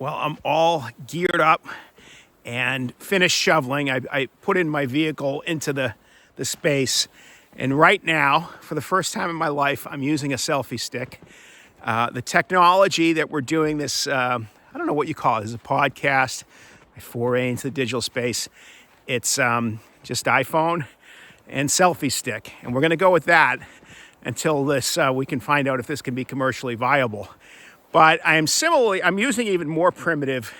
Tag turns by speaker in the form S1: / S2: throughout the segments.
S1: Well, I'm all geared up and finished shoveling. I put in my vehicle into the space. And right now, for the first time in my life, I'm using a selfie stick. The technology that we're doing this, I don't know what you call it. It's a podcast, my foray into the digital space. It's just iPhone and selfie stick. And we're going to go with that until we can find out if this can be commercially viable. But I'm using even more primitive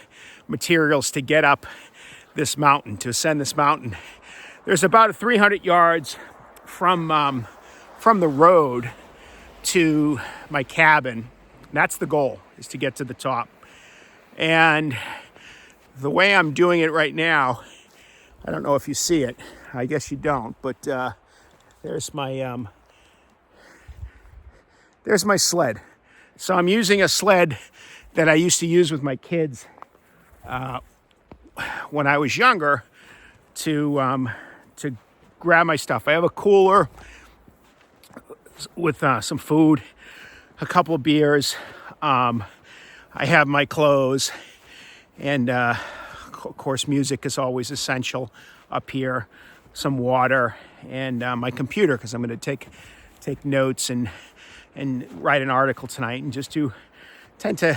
S1: materials to get up this mountain, to ascend this mountain. There's about 300 yards from the road to my cabin. That's the goal, is to get to the top. And the way I'm doing it right now, I don't know if you see it. I guess you don't, but there's my sled. So I'm using a sled that I used to use with my kids when I was younger to grab my stuff. I have a cooler with some food, a couple of beers. I have my clothes, and of course, music is always essential up here. Some water and my computer, because I'm going to take notes and write an article tonight, and just to tend to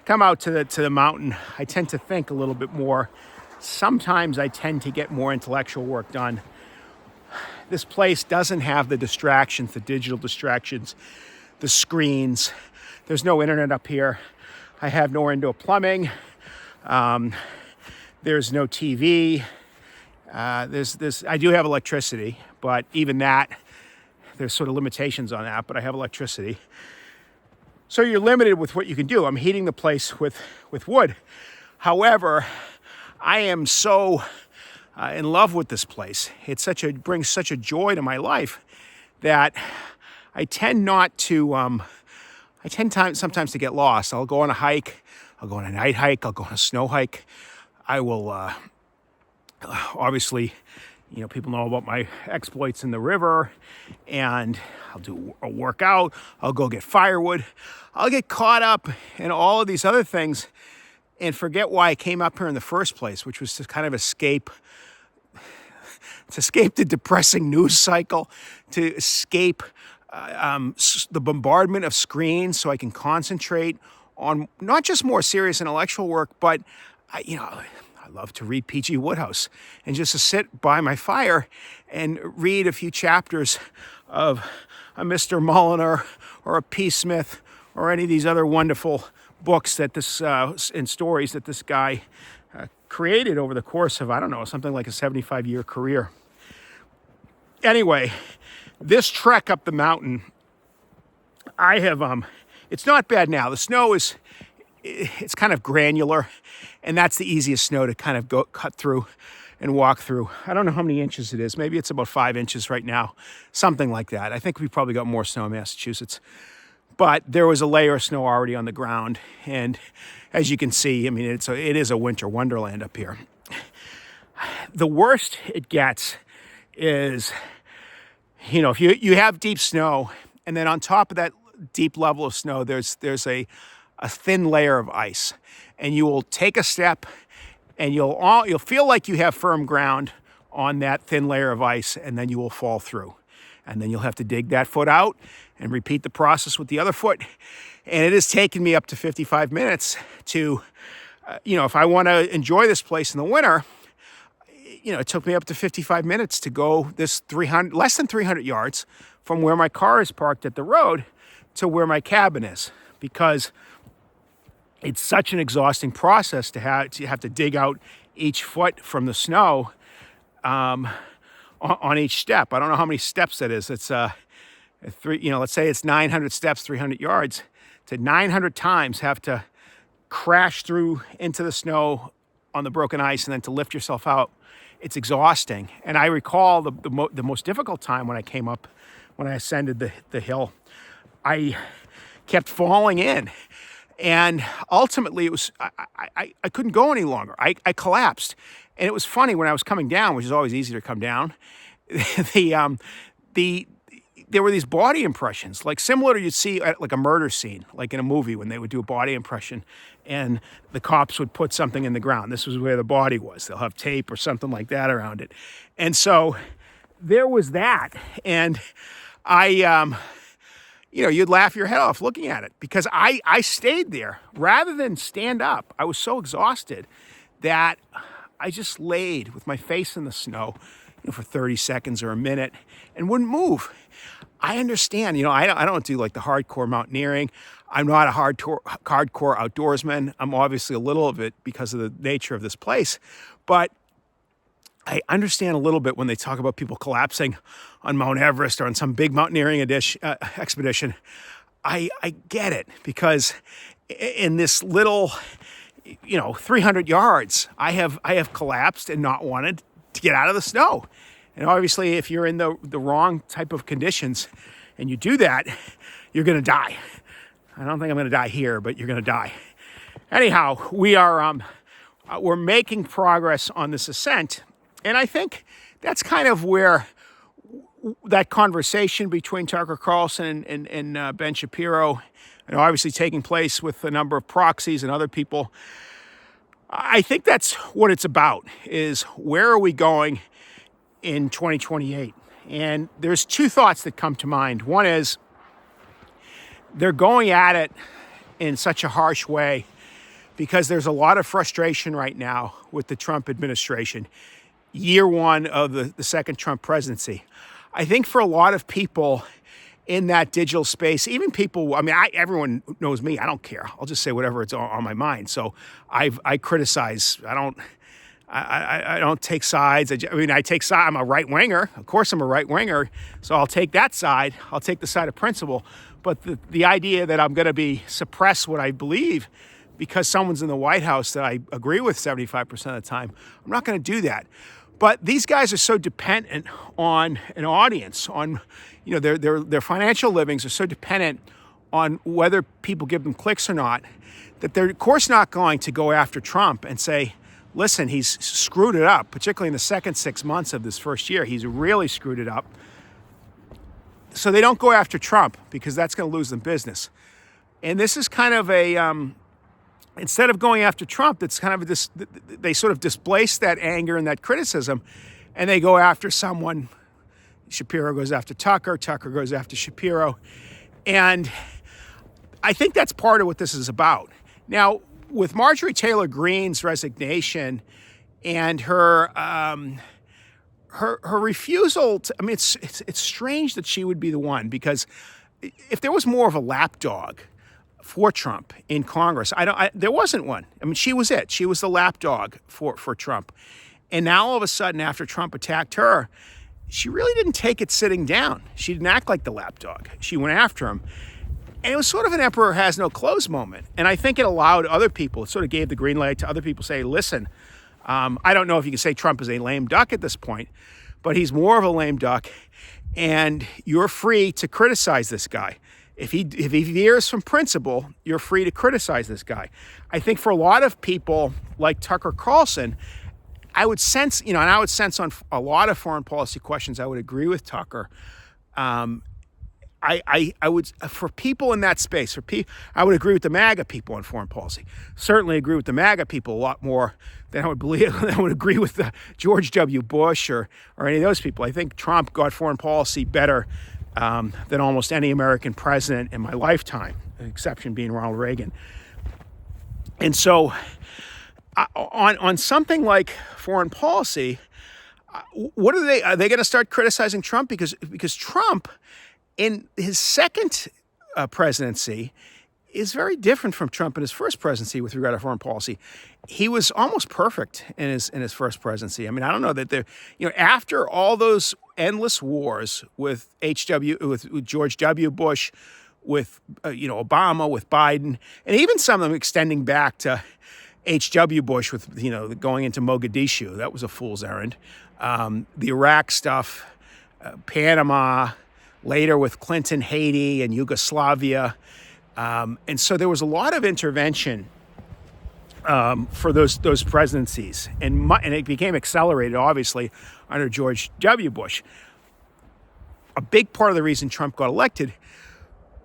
S1: come out to the mountain. I tend to think a little bit more. Sometimes I tend to get more intellectual work done. This place doesn't have the distractions, the digital distractions, the screens. There's no internet up here. I have no indoor plumbing. There's no TV. I do have electricity, but even that, there's sort of limitations on that, but I have electricity. So you're limited with what you can do. I'm heating the place with wood. However, I am so in love with this place. It brings such a joy to my life that I tend sometimes to get lost. I'll go on a hike. I'll go on a night hike. I'll go on a snow hike. I will, obviously, people know about my exploits in the river, and I'll do a workout. I'll go get firewood. I'll get caught up in all of these other things and forget why I came up here in the first place, which was to kind of escape the depressing news cycle, to escape the bombardment of screens so I can concentrate on not just more serious intellectual work, but I love to read P.G. Wodehouse, and just to sit by my fire and read a few chapters of a Mr. Mulliner or a P. Smith or any of these other wonderful books and stories that this guy created over the course of, something like a 75-year career. Anyway, this trek up the mountain, I have, it's not bad now. The snow it's kind of granular, and that's the easiest snow to kind of cut through and walk through. I don't know how many inches it is. Maybe it's about 5 inches right now, something like that. I think we probably got more snow in Massachusetts. But there was a layer of snow already on the ground, and as you can see, it is a winter wonderland up here. The worst it gets is, if you have deep snow, and then on top of that deep level of snow, there's a thin layer of ice, and you will take a step, and you'll feel like you have firm ground on that thin layer of ice, and then you will fall through, and then you'll have to dig that foot out and repeat the process with the other foot. And it has taken me up to 55 minutes to, if I want to enjoy this place in the winter, it took me up to 55 minutes to go this less than 300 yards from where my car is parked at the road to where my cabin is, because it's such an exhausting process to have to dig out each foot from the snow on each step. I don't know how many steps that is. It's let's say it's 900 steps, 300 yards. To 900 times have to crash through into the snow on the broken ice and then to lift yourself out. It's exhausting. And I recall the most difficult time when I ascended the hill. I kept falling in. And ultimately, it was I couldn't go any longer. I collapsed. And it was funny when I was coming down, which is always easier to come down. The there were these body impressions, like similar to you'd see at like a murder scene, like in a movie when they would do a body impression and the cops would put something in the ground. This was where the body was. They'll have tape or something like that around it. And so there was that. And you'd laugh your head off looking at it because I stayed there rather than stand up. I was so exhausted that I just laid with my face in the snow, for 30 seconds or a minute and wouldn't move. I understand, I don't do like the hardcore mountaineering. I'm not a hardcore outdoorsman. I'm obviously a little of it because of the nature of this place, but I understand a little bit when they talk about people collapsing on Mount Everest or on some big mountaineering expedition. I get it because in this little, 300 yards, I have collapsed and not wanted to get out of the snow. And obviously, if you're in the wrong type of conditions and you do that, you're going to die. I don't think I'm going to die here, but you're going to die. Anyhow, we're making progress on this ascent. And I think that's kind of where that conversation between Tucker Carlson and Ben Shapiro, and obviously taking place with a number of proxies and other people, I think that's what it's about, is where are we going in 2028? And there's two thoughts that come to mind. One is they're going at it in such a harsh way because there's a lot of frustration right now with the Trump administration. Year one of the second Trump presidency. I think for a lot of people in that digital space, even people, everyone knows me. I don't care. I'll just say whatever it's on my mind. So I criticize. I don't take sides. I take sides. I'm a right winger. Of course, I'm a right winger. So I'll take that side. I'll take the side of principle. But the idea that I'm going to suppress what I believe because someone's in the White House that I agree with 75% of the time, I'm not going to do that. But these guys are so dependent on an audience, on their financial livings are so dependent on whether people give them clicks or not, that they're of course not going to go after Trump and say, listen, he's screwed it up, particularly in the second 6 months of this first year. He's really screwed it up. So they don't go after Trump because that's going to lose them business. And this is kind of instead of going after Trump, it's kind of they sort of displace that anger and that criticism, and they go after someone. Shapiro goes after Tucker. Tucker goes after Shapiro. And I think that's part of what this is about. Now, with Marjorie Taylor Greene's resignation and her refusal to, it's strange that she would be the one, because if there was more of a lapdog for Trump in Congress, there wasn't one. She was it. She was the lapdog for Trump. And now all of a sudden, after Trump attacked her, she really didn't take it sitting down. She didn't act like the lapdog. She went after him. And it was sort of an emperor has no clothes moment. And I think it allowed other people, it sort of gave the green light to other people to say, listen, I don't know if you can say Trump is a lame duck at this point, but he's more of a lame duck. And you're free to criticize this guy. If he veers from principle, you're free to criticize this guy. I think for a lot of people like Tucker Carlson, I would sense, and I would sense on a lot of foreign policy questions, I would agree with Tucker. I would, for people in that space, I would agree with the MAGA people on foreign policy. Certainly agree with the MAGA people a lot more than I would agree with the George W. Bush or any of those people. I think Trump got foreign policy better than almost any American president in my lifetime, the exception being Ronald Reagan. And so on something like foreign policy, what are they going to start criticizing Trump? Because Trump, in his second presidency, is very different from Trump in his first presidency with regard to foreign policy. He was almost perfect in his first presidency. I don't know that after all those endless wars with George W. Bush, with Obama, with Biden, and even some of them extending back to H.W. Bush with going into Mogadishu. That was a fool's errand. The Iraq stuff, Panama, later with Clinton, Haiti, and Yugoslavia. And so there was a lot of intervention for those presidencies, and it became accelerated, obviously, under George W. Bush. a big part of the reason Trump got elected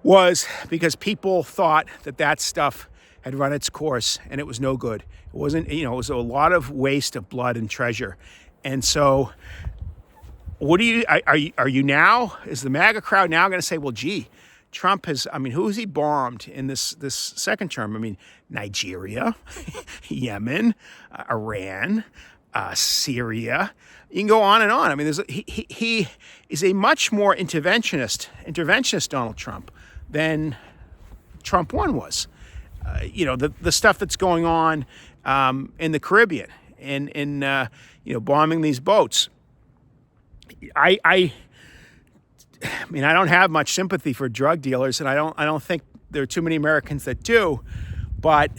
S1: was because people thought that stuff had run its course and it was no good. It wasn't, it was a lot of waste of blood and treasure. And so what are you now, is the MAGA crowd now going to say, well, gee, Trump has, who has he bombed in this second term? Nigeria, Yemen, Iran, Syria. You can go on and on. He is a much more interventionist Donald Trump than Trump 1 was. The stuff that's going on in the Caribbean and bombing these boats. I don't have much sympathy for drug dealers, and I don't think there are too many Americans that do, but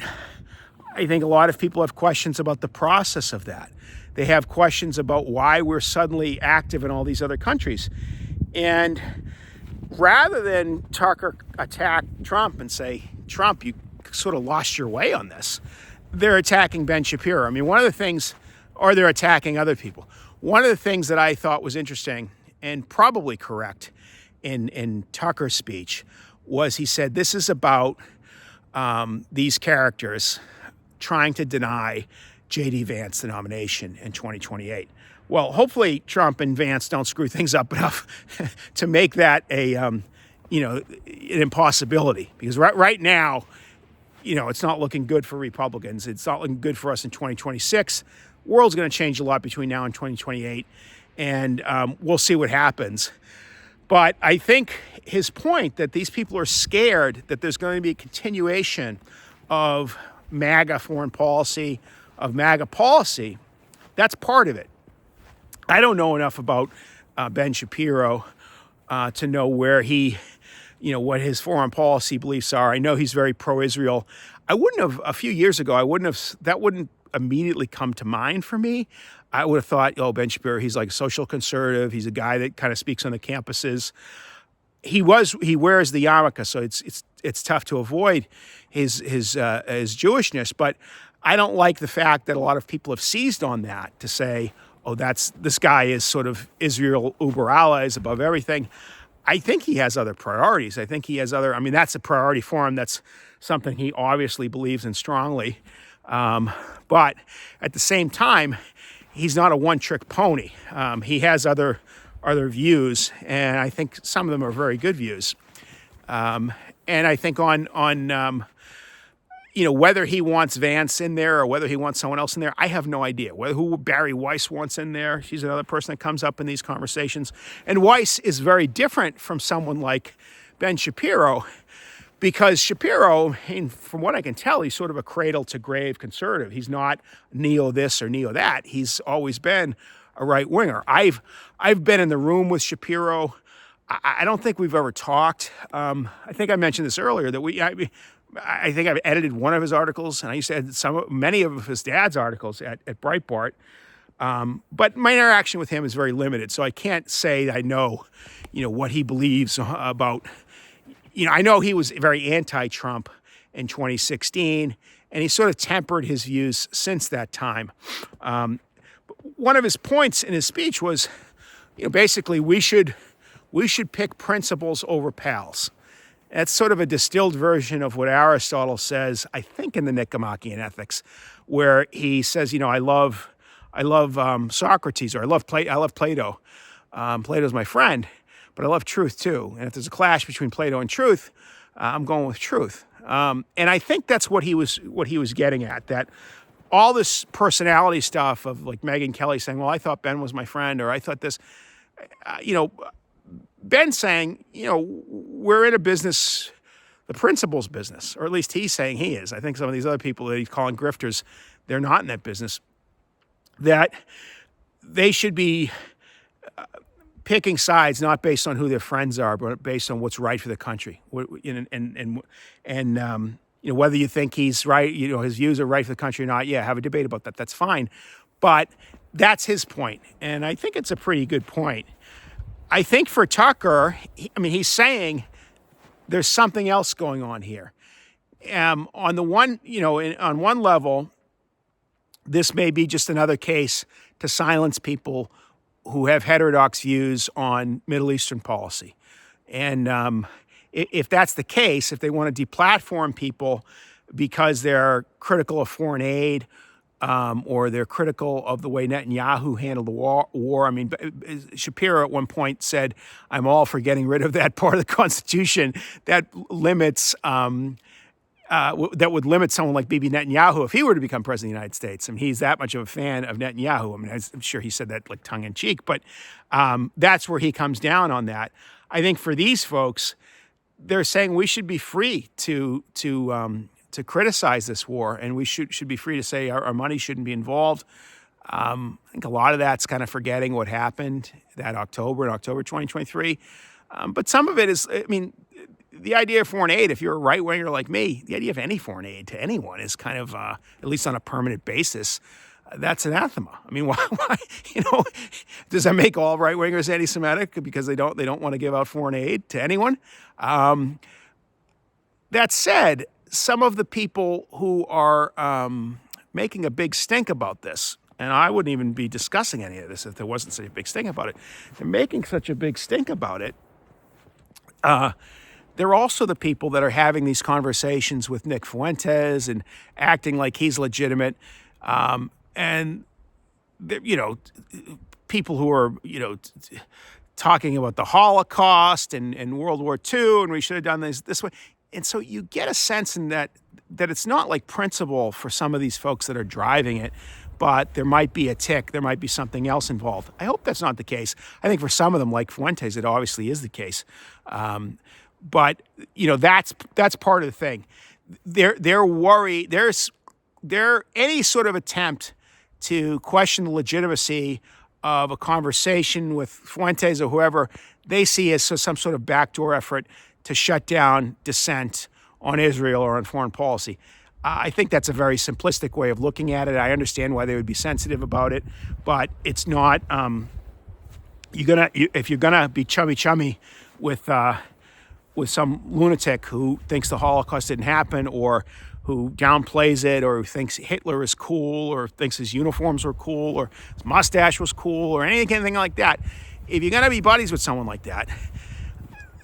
S1: I think a lot of people have questions about the process of that. They have questions about why we're suddenly active in all these other countries. And rather than Tucker attack Trump and say, Trump, you sort of lost your way on this, they're attacking Ben Shapiro. One of the things, or they're attacking other people. One of the things that I thought was interesting and probably correct in Tucker's speech was he said, this is about these characters trying to deny J.D. Vance the nomination in 2028. Well, hopefully Trump and Vance don't screw things up enough to make that an impossibility. Because right now, it's not looking good for Republicans. It's not looking good for us in 2026. World's going to change a lot between now and 2028, and we'll see what happens. But I think his point that these people are scared that there's going to be a continuation of MAGA foreign policy, of MAGA policy, that's part of it. I don't know enough about Ben Shapiro to know where he, what his foreign policy beliefs are. I know he's very pro-Israel. A few years ago, that wouldn't immediately come to mind for me. I would have thought, Ben Shapiro, he's like a social conservative. He's a guy that kind of speaks on the campuses. He wears the yarmulke, so it's tough to avoid his Jewishness. But I don't like the fact that a lot of people have seized on that to say, this guy is sort of Israel uber allies above everything. I think he has other priorities. I think he has that's a priority for him. That's something he obviously believes in strongly. But at the same time, he's not a one-trick pony. He has other views, and I think some of them are very good views. And I think on whether he wants Vance in there or whether he wants someone else in there, I have no idea. Who Barry Weiss wants in there, she's another person that comes up in these conversations. And Weiss is very different from someone like Ben Shapiro, because Shapiro, from what I can tell, he's sort of a cradle-to-grave conservative. He's not neo this or neo that. He's always been a right-winger. I've been in the room with Shapiro. I don't think we've ever talked. I think I mentioned this earlier, that I think I've edited one of his articles, and I used to edit many of his dad's articles at Breitbart. But my interaction with him is very limited, so I can't say I know, what he believes about. I know he was very anti-Trump in 2016, and he sort of tempered his views since that time. One of his points in his speech was, basically we should pick principles over pals. That's sort of a distilled version of what Aristotle says, I think, in the Nicomachean Ethics, where he says, I love Socrates, or I love Plato. Plato's my friend, but I love truth too. And if there's a clash between Plato and truth, I'm going with truth. And I think that's what he was getting at, that all this personality stuff of like Megyn Kelly saying, well, I thought Ben was my friend, or I thought this, Ben saying, we're in a business, the principles business, or at least he's saying he is. I think some of these other people that he's calling grifters, they're not in that business. That they should be picking sides not based on who their friends are, but based on what's right for the country. And whether you think he's right, his views are right for the country or not, have a debate about that. That's fine. But that's his point, and I think it's a pretty good point. I think for Tucker, he's saying there's something else going on here. On one level, this may be just another case to silence people who have heterodox views on Middle Eastern policy. And if that's the case, if they want to deplatform people because they're critical of foreign aid, or they're critical of the way Netanyahu handled the war. I mean, Shapiro at one point said, "I'm all for getting rid of that part of the Constitution that limits, that would limit someone like Bibi Netanyahu if he were to become president of the United States." I mean, he's that much of a fan of Netanyahu. I mean, I'm sure he said that like tongue in cheek, but that's where he comes down on that. I think for these folks, they're saying we should be free to criticize this war, and we should be free to say our money shouldn't be involved. I think a lot of that's kind of forgetting what happened in October 2023. But some of it is, I mean, the idea of foreign aid, if you're a right-winger like me, the idea of any foreign aid to anyone is kind of, at least on a permanent basis, that's anathema. I mean, why, does that make all right-wingers anti-Semitic because they don't want to give out foreign aid to anyone? That said, some of the people who are making a big stink about this, and I wouldn't even be discussing any of this if there wasn't such a big stink about it. They're making such a big stink about it. They're also the people that are having these conversations with Nick Fuentes and acting like he's legitimate. And, people who are, talking about the Holocaust and World War II, and we should have done this way. And so you get a sense in that it's not like principle for some of these folks that are driving it, but there might be a tick, there might be something else involved. I hope that's not the case. I think for some of them, like Fuentes, it obviously is the case. But that's part of the thing. They're worried. There's any sort of attempt to question the legitimacy of a conversation with Fuentes or whoever they see as some sort of backdoor effort to shut down dissent on Israel or on foreign policy. I think that's a very simplistic way of looking at it. I understand why they would be sensitive about it, but it's not. If you're gonna be chummy with some lunatic who thinks the Holocaust didn't happen, or who downplays it, or who thinks Hitler is cool, or thinks his uniforms were cool, or his mustache was cool, or anything like that, if you're gonna be buddies with someone like that,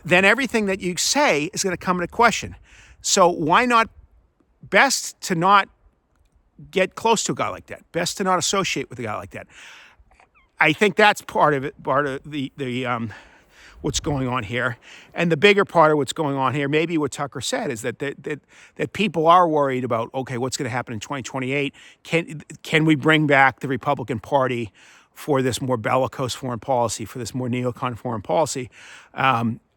S1: then everything that you say is going to come into question. So why not, best to not get close to a guy like that, best to not associate with a guy like that. I think that's part of it, part of the what's going on here. And the bigger part of what's going on here, maybe what Tucker said, is that people are worried about, okay, what's going to happen in 2028? Can we bring back the Republican Party for this more bellicose foreign policy, for this more neocon foreign policy?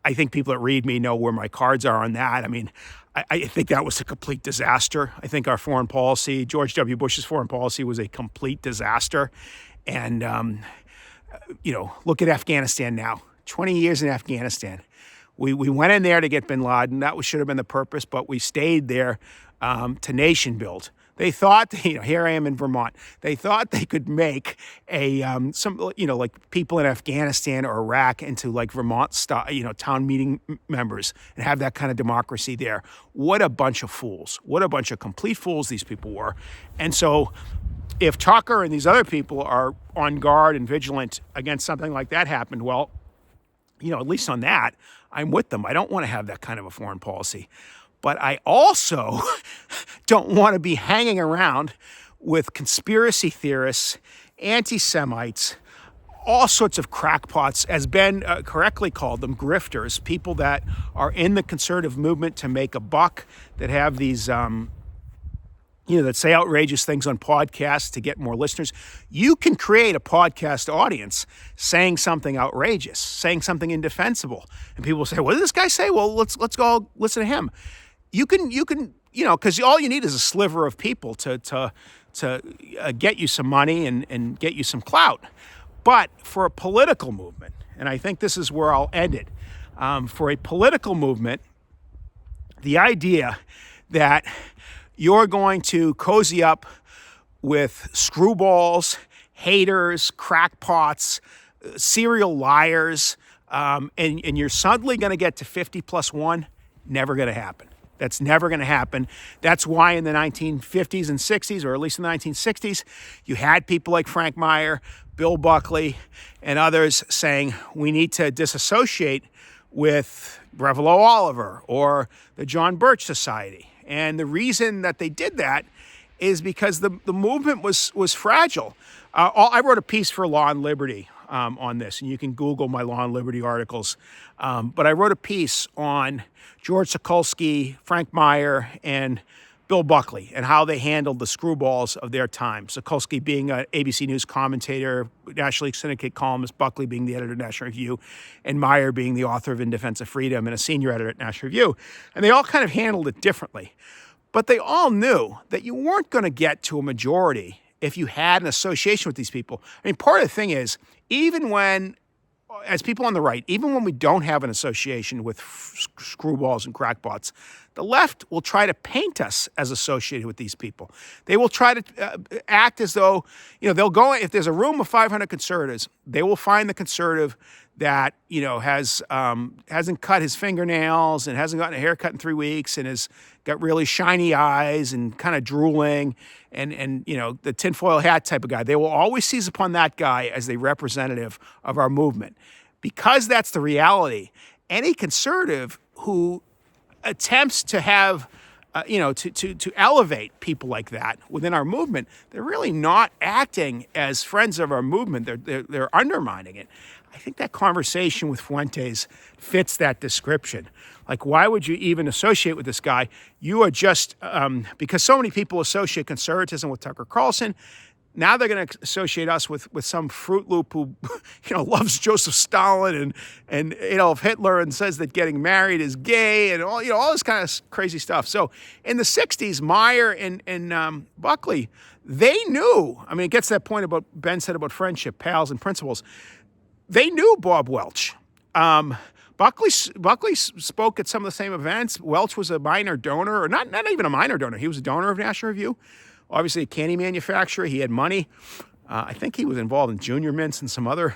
S1: I think people that read me know where my cards are on that. I mean, I think that was a complete disaster. I think our foreign policy, George W. Bush's foreign policy, was a complete disaster. And, look at Afghanistan now. 20 years in Afghanistan. We went in there to get bin Laden. That should have been the purpose, but we stayed there to nation build. They thought, here I am in Vermont. They thought they could make like people in Afghanistan or Iraq into like Vermont style, town meeting members, and have that kind of democracy there. What a bunch of fools. What a bunch of complete fools these people were. And so if Tucker and these other people are on guard and vigilant against something like that happened, well, at least on that, I'm with them. I don't want to have that kind of a foreign policy. But I also don't want to be hanging around with conspiracy theorists, anti-Semites, all sorts of crackpots, as Ben correctly called them, grifters, people that are in the conservative movement to make a buck, that have these, that say outrageous things on podcasts to get more listeners. You can create a podcast audience saying something outrageous, saying something indefensible. And people say, what did this guy say? Well, let's go listen to him. You can, because all you need is a sliver of people to get you some money and get you some clout. But for a political movement, and I think this is where I'll end it, for a political movement, the idea that you're going to cozy up with screwballs, haters, crackpots, serial liars, and you're suddenly going to get to 50 plus 1, never going to happen. That's never going to happen. That's why in the 1950s and 60s, or at least in the 1960s, you had people like Frank Meyer Bill Buckley and others saying we need to disassociate with Brevilo Oliver or the John Birch Society. And the reason that they did that is because the movement was fragile. I wrote a piece for Law and Liberty on this, and you can Google my Law and Liberty articles. But I wrote a piece on George Sokolsky, Frank Meyer, and Bill Buckley and how they handled the screwballs of their time. Sokolsky being an ABC News commentator, nationally syndicated columnist, Buckley being the editor of National Review, and Meyer being the author of In Defense of Freedom and a senior editor at National Review. And they all kind of handled it differently. But they all knew that you weren't going to get to a majority if you had an association with these people. I mean, part of the thing is, even when, as people on the right, even when we don't have an association with screwballs and crackpots, the left will try to paint us as associated with these people. They will try to act as though, they'll go, if there's a room of 500 conservatives, they will find the conservative that, hasn't cut his fingernails and hasn't gotten a haircut in 3 weeks and has got really shiny eyes and kind of drooling and the tinfoil hat type of guy. They will always seize upon that guy as the representative of our movement. Because that's the reality, any conservative who attempts to have, to elevate people like that within our movement, they're really not acting as friends of our movement. They're undermining it. I think that conversation with Fuentes fits that description. Like, why would you even associate with this guy? You are just, because so many people associate conservatism with Tucker Carlson, now they're going to associate us with some Fruit Loop who, loves Joseph Stalin and Adolf Hitler and says that getting married is gay and all this kind of crazy stuff. So in the 60s, Meyer and Buckley, they knew, it gets to that point about Ben said about friendship, pals and principles. They knew Bob Welch. Buckley spoke at some of the same events. Welch was a minor donor, or not even a minor donor. He was a donor of National Review. Obviously a candy manufacturer. He had money. I think he was involved in Junior Mints and some other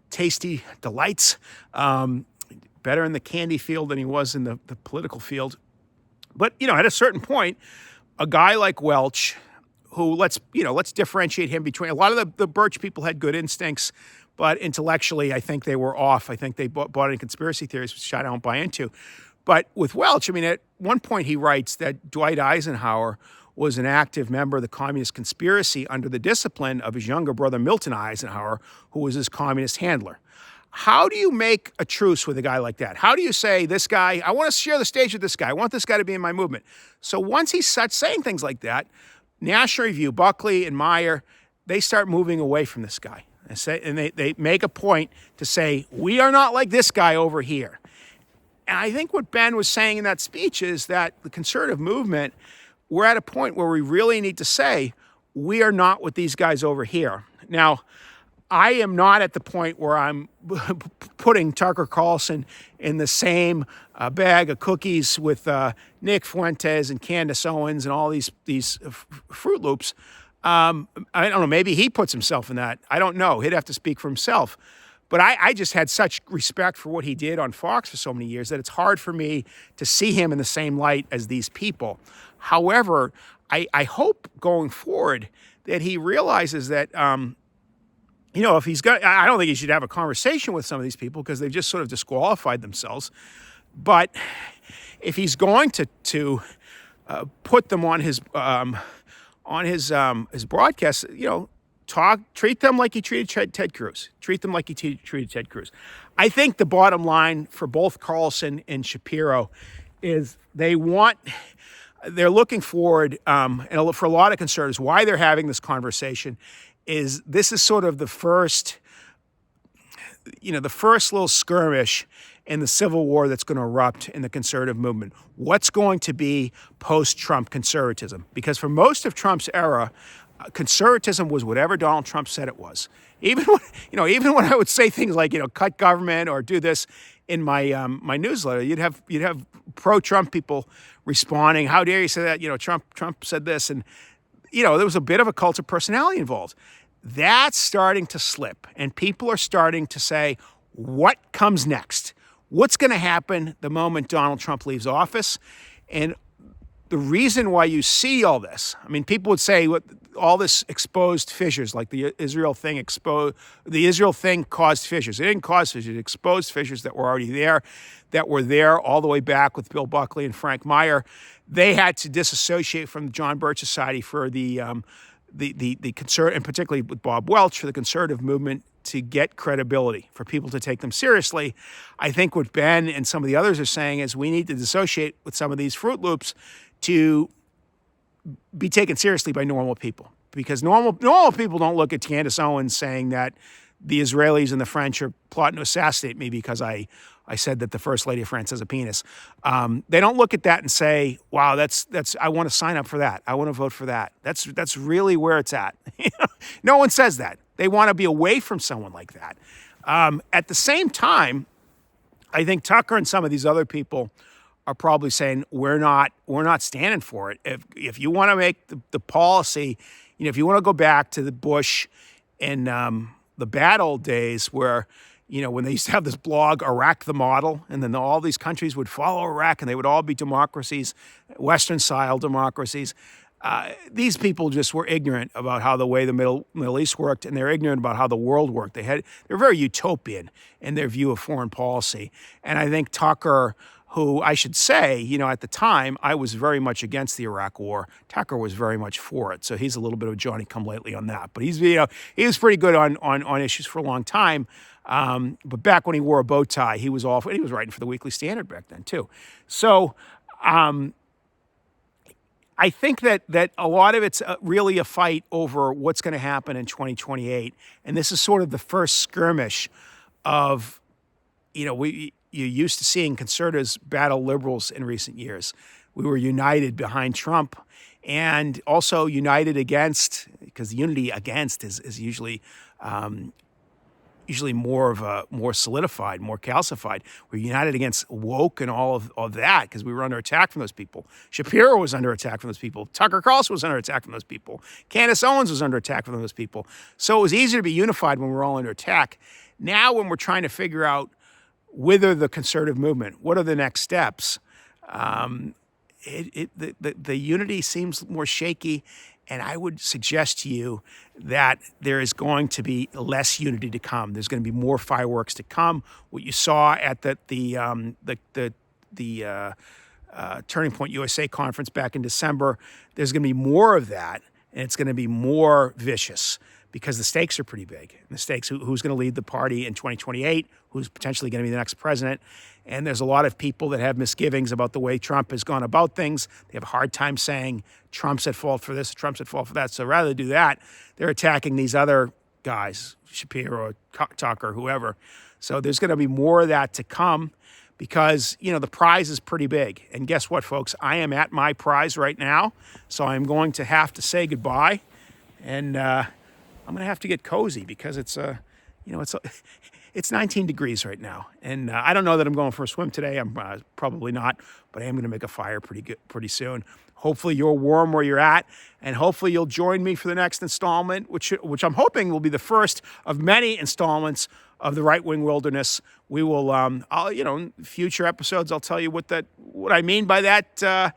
S1: tasty delights. Better in the candy field than he was in the political field. But, at a certain point, a guy like Welch, who let's differentiate him between, a lot of the Birch people had good instincts, but intellectually, I think they were off. I think they bought into conspiracy theories, which I don't buy into. But with Welch, at one point he writes that Dwight Eisenhower was an active member of the communist conspiracy under the discipline of his younger brother, Milton Eisenhower, who was his communist handler. How do you make a truce with a guy like that? How do you say, this guy, I want to share the stage with this guy. I want this guy to be in my movement. So once he starts saying things like that, National Review, Buckley and Meyer, they start moving away from this guy. And they make a point to say, we are not like this guy over here. And I think what Ben was saying in that speech is that the conservative movement, we're at a point where we really need to say, we are not with these guys over here. Now, I am not at the point where I'm putting Tucker Carlson in the same bag of cookies with Nick Fuentes and Candace Owens and all these Fruit Loops. I don't know, maybe he puts himself in that. I don't know. He'd have to speak for himself. But I just had such respect for what he did on Fox for so many years that it's hard for me to see him in the same light as these people. However, I hope going forward that he realizes that, if he's got, I don't think he should have a conversation with some of these people because they've just sort of disqualified themselves. But if he's going to put them on his broadcast, treat them like he treated Ted Cruz. Treat them like he treated Ted Cruz. I think the bottom line for both Carlson and Shapiro is they're looking forward, and for a lot of conservatives, why they're having this conversation is this is sort of the first little skirmish in the civil war that's going to erupt in the conservative movement. What's going to be post-Trump conservatism? Because for most of Trump's era, conservatism was whatever Donald Trump said it was. Even when I would say things like, cut government or do this in my my newsletter, you'd have pro-Trump people responding, how dare you say that? Trump said this, and there was a bit of a cult of personality involved. That's starting to slip, and people are starting to say, what comes next? What's going to happen the moment Donald Trump leaves office? And the reason why you see all this, I mean, people would say what all this exposed fissures, like the Israel thing caused fissures. It didn't cause fissures. It exposed fissures that were already there, that were there all the way back with Bill Buckley and Frank Meyer. They had to disassociate from the John Birch Society for the conservative, and particularly with Bob Welch, for the conservative movement to get credibility, for people to take them seriously. I think what Ben and some of the others are saying is we need to dissociate with some of these Fruit Loops to be taken seriously by normal people. Because normal people don't look at Candace Owens saying that the Israelis and the French are plotting to assassinate me because I said that the First Lady of France has a penis. They don't look at that and say, wow, that's I want to sign up for that. I want to vote for that. That's really where it's at. No one says that. They want to be away from someone like that. At the same time, I think Tucker and some of these other people are probably saying we're not standing for it. If you want to make the policy, if you want to go back to the Bush and the bad old days where, when they used to have this blog, Iraq the Model, and then all these countries would follow Iraq and they would all be democracies, Western-style democracies. These people just were ignorant about how the way the Middle East worked, and they're ignorant about how the world worked. They're very utopian in their view of foreign policy. And I think Tucker, who I should say, at the time, I was very much against the Iraq War. Tucker was very much for it. So he's a little bit of a Johnny-come-lately on that. But he was pretty good on issues for a long time. But back when he wore a bow tie, he was off. And he was writing for the Weekly Standard back then, too. So I think that a lot of it's really a fight over what's going to happen in 2028. And this is sort of the first skirmish of, you're used to seeing conservatives battle liberals in recent years. We were united behind Trump and also united against, because the unity against is usually more solidified, more calcified. We're united against woke and all of that because we were under attack from those people. Shapiro was under attack from those people. Tucker Carlson was under attack from those people. Candace Owens was under attack from those people. So it was easier to be unified when we were all under attack. Now when we're trying to figure out whether the conservative movement, what are the next steps? The unity seems more shaky, and I would suggest to you that there is going to be less unity to come. There's going to be more fireworks to come. What you saw at the Turning Point USA conference back in December, there's going to be more of that, and it's going to be more vicious, because the stakes are pretty big. And the stakes, who's going to lead the party in 2028, who's potentially going to be the next president. And there's a lot of people that have misgivings about the way Trump has gone about things. They have a hard time saying Trump's at fault for this, Trump's at fault for that. So rather than do that, they're attacking these other guys, Shapiro, Tucker, whoever. So there's going to be more of that to come because, the prize is pretty big. And guess what, folks? I am at my prize right now. So I'm going to have to say goodbye. And I'm going to have to get cozy because it's 19 degrees right now. And I don't know that I'm going for a swim today. I'm probably not, but I am going to make a fire pretty soon. Hopefully you're warm where you're at, and hopefully you'll join me for the next installment, which I'm hoping will be the first of many installments of the Right Wing Wilderness. We will, in future episodes, I'll tell you what I mean by that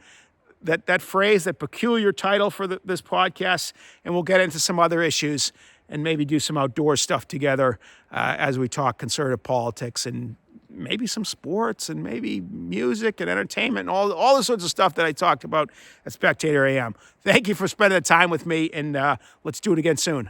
S1: phrase, that peculiar title for this podcast, and we'll get into some other issues and maybe do some outdoor stuff together as we talk conservative politics and maybe some sports and maybe music and entertainment and all the sorts of stuff that I talked about at Spectator AM. Thank you for spending the time with me, and let's do it again soon.